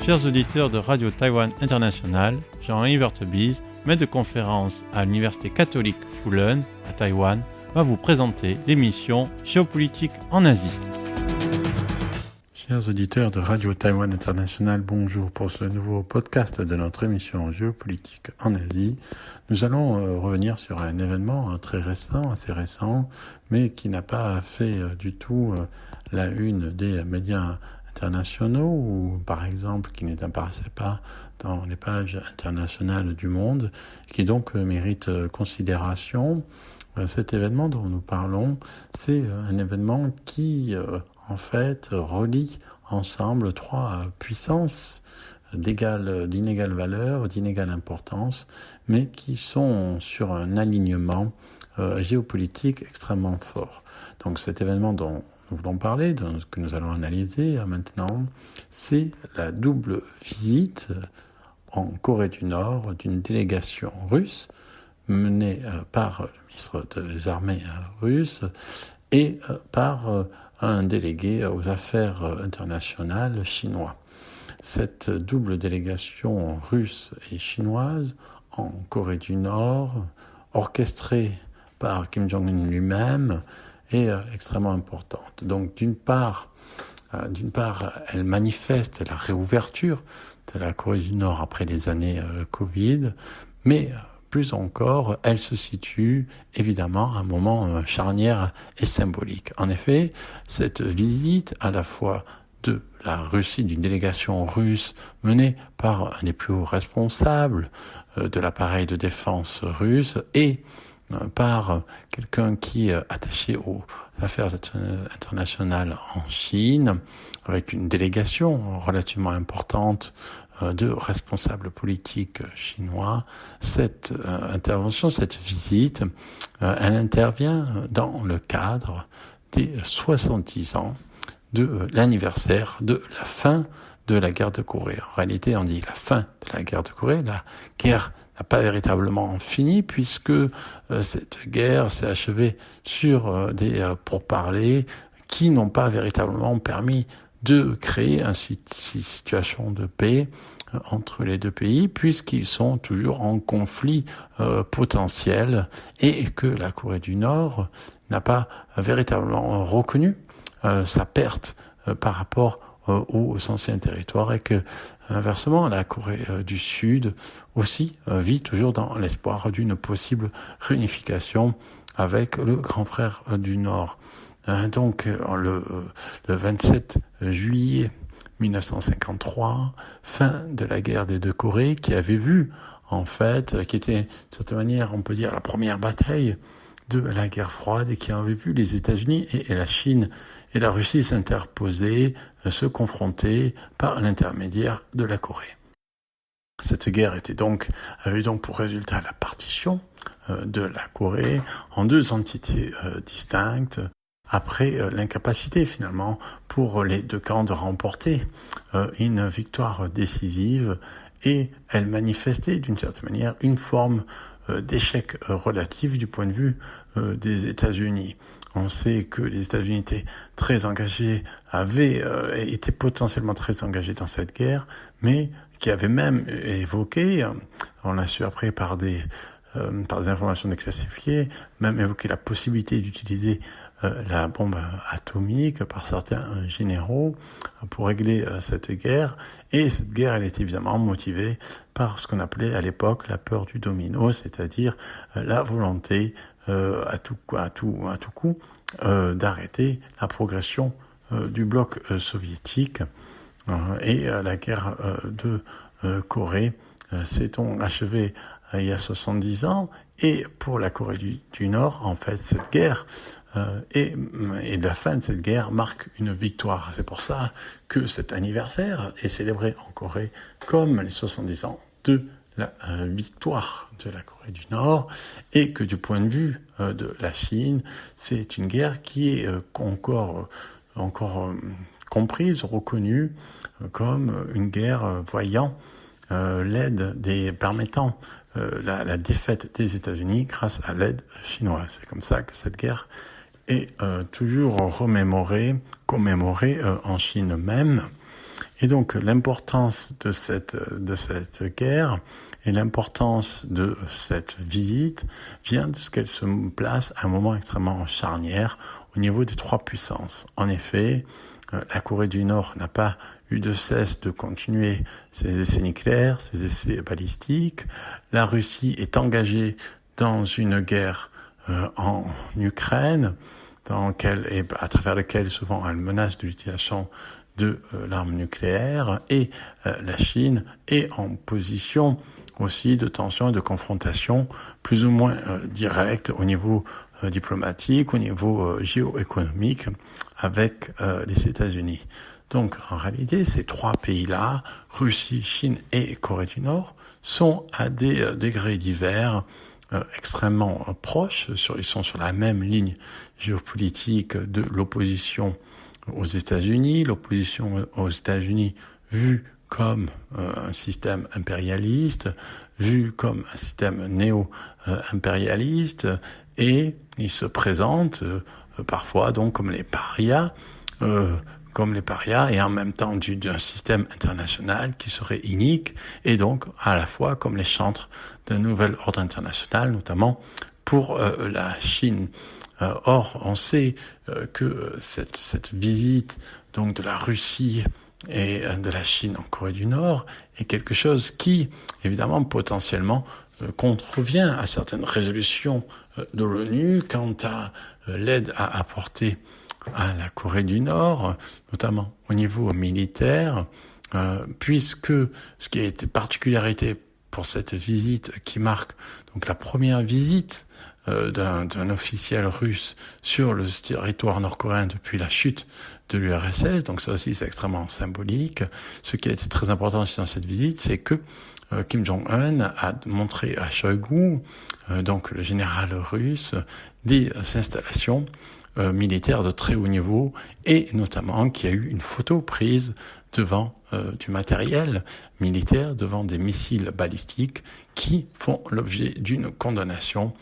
Chers auditeurs de Radio Taïwan International, Jean-Yves Heurtebise, maître de conférence à l'Université catholique Fulen à Taïwan, va vous présenter l'émission Géopolitique en Asie. Chers auditeurs de Radio Taïwan International, bonjour pour ce nouveau podcast de notre émission Géopolitique en Asie. Nous allons revenir sur un événement très récent, assez récent, mais qui n'a pas fait du tout la une des médias internationaux, ou par exemple qui n'apparaissait pas dans les pages internationales du monde, qui donc mérite considération. Cet événement dont nous parlons, c'est un événement qui en fait relie ensemble trois puissances d'inégale valeur, d'inégale importance, mais qui sont sur un alignement géopolitique extrêmement fort. Donc cet événement dont nous voulons parler, que nous allons analyser maintenant, c'est la double visite en Corée du Nord d'une délégation russe menée par le ministre des Armées russe et par un délégué aux affaires internationales chinois. Cette double délégation russe et chinoise en Corée du Nord, orchestrée par Kim Jong-un lui-même, est extrêmement importante. Donc d'une part, elle manifeste la réouverture de la Corée du Nord après les années Covid, mais plus encore, elle se situe évidemment à un moment charnière et symbolique. En effet, cette visite à la fois de la Russie, d'une délégation russe menée par un des plus hauts responsables de l'appareil de défense russe et par quelqu'un qui est attaché aux affaires internationales en Chine, avec une délégation relativement importante de responsables politiques chinois. Cette intervention, cette visite, elle intervient dans le cadre des 70 ans de l'anniversaire de la fin de la guerre de Corée. En réalité, on dit la fin de la guerre de Corée. La guerre n'a pas véritablement fini puisque cette guerre s'est achevée sur des pourparlers qui n'ont pas véritablement permis de créer une situation de paix entre les deux pays, puisqu'ils sont toujours en conflit potentiel et que la Corée du Nord n'a pas véritablement reconnu sa perte par rapport aux anciens territoires, et que inversement la Corée du Sud aussi vit toujours dans l'espoir d'une possible réunification avec le grand frère du Nord. Donc le 27 juillet 1953, fin de la guerre des deux Corées, qui avait vu en fait, qui était de certaine manière, on peut dire, la première bataille de la guerre froide, et qui avait vu les États-Unis et la Chine et la Russie s'interposer, se confronter par l'intermédiaire de la Corée. Cette guerre avait donc pour résultat la partition de la Corée en deux entités distinctes, après l'incapacité finalement pour les deux camps de remporter une victoire décisive, et elle manifestait d'une certaine manière une forme d'échec relatif du point de vue des États-Unis. On sait que les États-Unis étaient très engagés, étaient potentiellement très engagés dans cette guerre, mais qui avaient même évoqué, on l'a su après par des informations déclassifiées, même évoqué la possibilité d'utiliser la bombe atomique par certains généraux pour régler cette guerre. Et cette guerre, elle était évidemment motivée par ce qu'on appelait à l'époque la peur du domino, c'est-à-dire la volonté à tout coup d'arrêter la progression du bloc soviétique. Et la guerre de Corée s'est donc achevée il y a 70 ans, et pour la Corée du Nord, en fait, cette guerre et la fin de cette guerre marque une victoire. C'est pour ça que cet anniversaire est célébré en Corée comme les 70 ans de la victoire de la Corée du Nord, et que du point de vue de la Chine, c'est une guerre qui est encore comprise, reconnue comme une guerre voyant permettant la défaite des États-Unis grâce à l'aide chinoise. C'est comme ça que cette guerre est toujours commémorée en Chine même. Et donc l'importance de cette guerre et l'importance de cette visite vient de ce qu'elle se place à un moment extrêmement charnière au niveau des trois puissances. En effet, la Corée du Nord n'a pas eu de cesse de continuer ses essais nucléaires, ses essais balistiques. La Russie est engagée dans une guerre en Ukraine, à travers laquelle souvent elle menace de l'utilisation de l'arme nucléaire, et la Chine est en position aussi de tension et de confrontation plus ou moins directe au niveau diplomatique, au niveau géoéconomique avec les États-Unis. Donc en réalité, ces trois pays-là, Russie, Chine et Corée du Nord, sont à des degrés divers extrêmement proches. Ils sont sur la même ligne géopolitique de l'opposition aux États-Unis. L'opposition aux États-Unis vue comme un système impérialiste, vu comme un système néo-impérialiste, et ils se présentent parfois donc comme les parias, et en même temps d'un système international qui serait inique, et donc à la fois comme les chantres d'un nouvel ordre international, notamment pour la Chine. Or, on sait que cette visite donc de la Russie et de la Chine en Corée du Nord est quelque chose qui, évidemment, potentiellement contrevient à certaines résolutions de l'ONU quant à l'aide à apporter à la Corée du Nord, notamment au niveau militaire, puisque ce qui a été particularité pour cette visite qui marque donc la première visite d'un officiel russe sur le territoire nord-coréen depuis la chute de l'URSS, donc ça aussi c'est extrêmement symbolique. Ce qui a été très important aussi dans cette visite, c'est que Kim Jong-un a montré à Shoigu, donc le général russe, des installations militaires de très haut niveau, et notamment qu'il y a eu une photo prise devant du matériel militaire, devant des missiles balistiques qui font l'objet d'une condamnation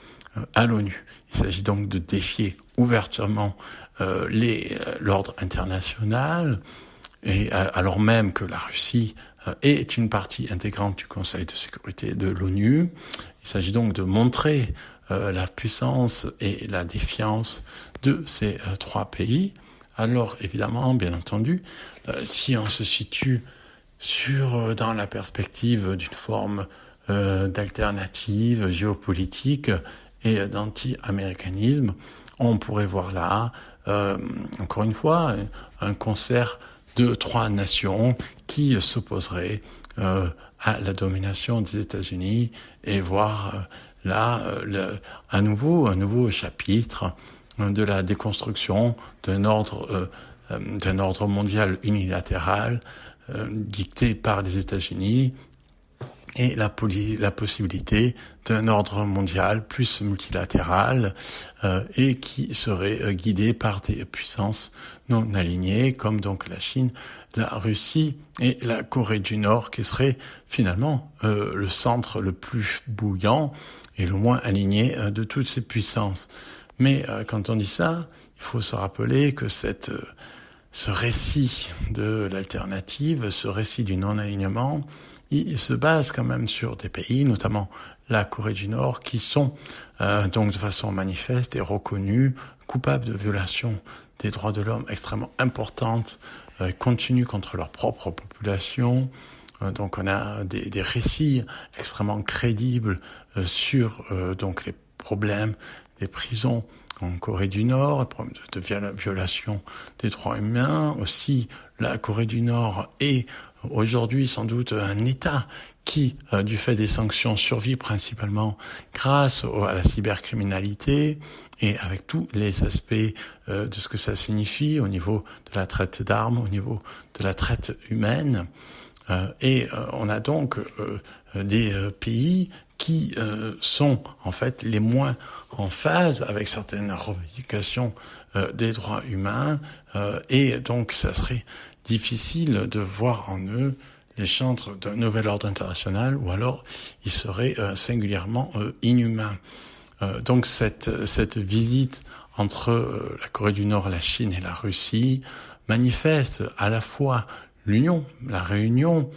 à l'ONU. Il s'agit donc de défier ouvertement l'ordre international, et alors même que la Russie est une partie intégrante du Conseil de sécurité de l'ONU. Il s'agit donc de montrer la puissance et la défiance de ces trois pays. Alors évidemment, bien entendu, si on se situe dans la perspective d'une forme d'alternative géopolitique et d'anti-américanisme, on pourrait voir là, encore une fois, un concert de trois nations qui s'opposeraient à la domination des États-Unis, et voir là un nouveau chapitre de la déconstruction d'un ordre mondial unilatéral dicté par les États-Unis, et la possibilité d'un ordre mondial plus multilatéral et qui serait guidé par des puissances non alignées, comme donc la Chine, la Russie et la Corée du Nord, qui serait finalement le centre le plus bouillant et le moins aligné de toutes ces puissances. Mais quand on dit ça, il faut se rappeler que ce récit de l'alternative, ce récit du non-alignement, il se base quand même sur des pays, notamment la Corée du Nord, qui sont donc de façon manifeste et reconnus coupables de violations des droits de l'homme extrêmement importantes, continues contre leur propre population. Donc on a des récits extrêmement crédibles sur donc les problèmes des prisons en Corée du Nord, les problèmes de violation des droits humains. Aussi, la Corée du Nord est aujourd'hui sans doute un État qui, du fait des sanctions, survit principalement grâce à la cybercriminalité, et avec tous les aspects de ce que ça signifie au niveau de la traite d'armes, au niveau de la traite humaine. On a donc des pays qui sont en fait les moins en phase avec certaines revendications des droits humains, et donc ça serait difficile de voir en eux les chantres d'un nouvel ordre international, ou alors ils seraient singulièrement inhumains. Donc cette visite entre la Corée du Nord, la Chine et la Russie manifeste à la fois l'union, la réunion,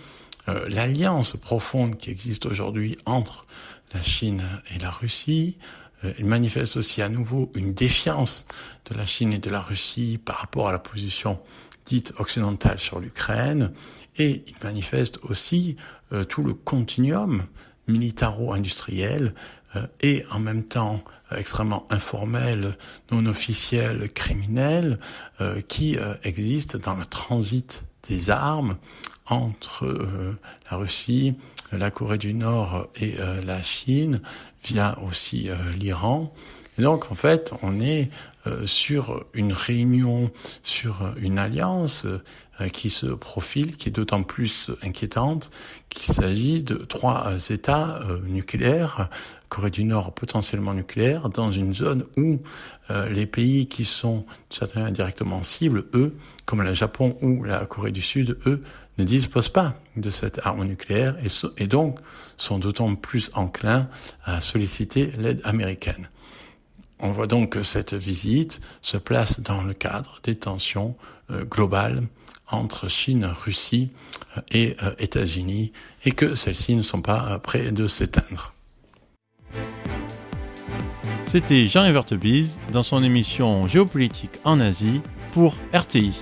l'alliance profonde qui existe aujourd'hui entre la Chine et la Russie. Il manifeste aussi à nouveau une défiance de la Chine et de la Russie par rapport à la position dite occidentale sur l'Ukraine, et il manifeste aussi tout le continuum militaro-industriel et en même temps extrêmement informel, non officiel, criminel, qui existe dans le transit des armes entre la Russie, la Corée du Nord et la Chine, via aussi l'Iran. Et donc, en fait, on est sur une réunion, sur une alliance qui se profile, qui est d'autant plus inquiétante qu'il s'agit de 3 États nucléaires, Corée du Nord potentiellement nucléaire, dans une zone où les pays qui sont certainement directement cibles, eux, comme le Japon ou la Corée du Sud, eux, ne disposent pas de cette arme nucléaire et donc sont d'autant plus enclins à solliciter l'aide américaine. On voit donc que cette visite se place dans le cadre des tensions globales entre Chine, Russie et États-Unis, et que celles-ci ne sont pas près de s'éteindre. C'était Jean Evertebise dans son émission Géopolitique en Asie pour RTI.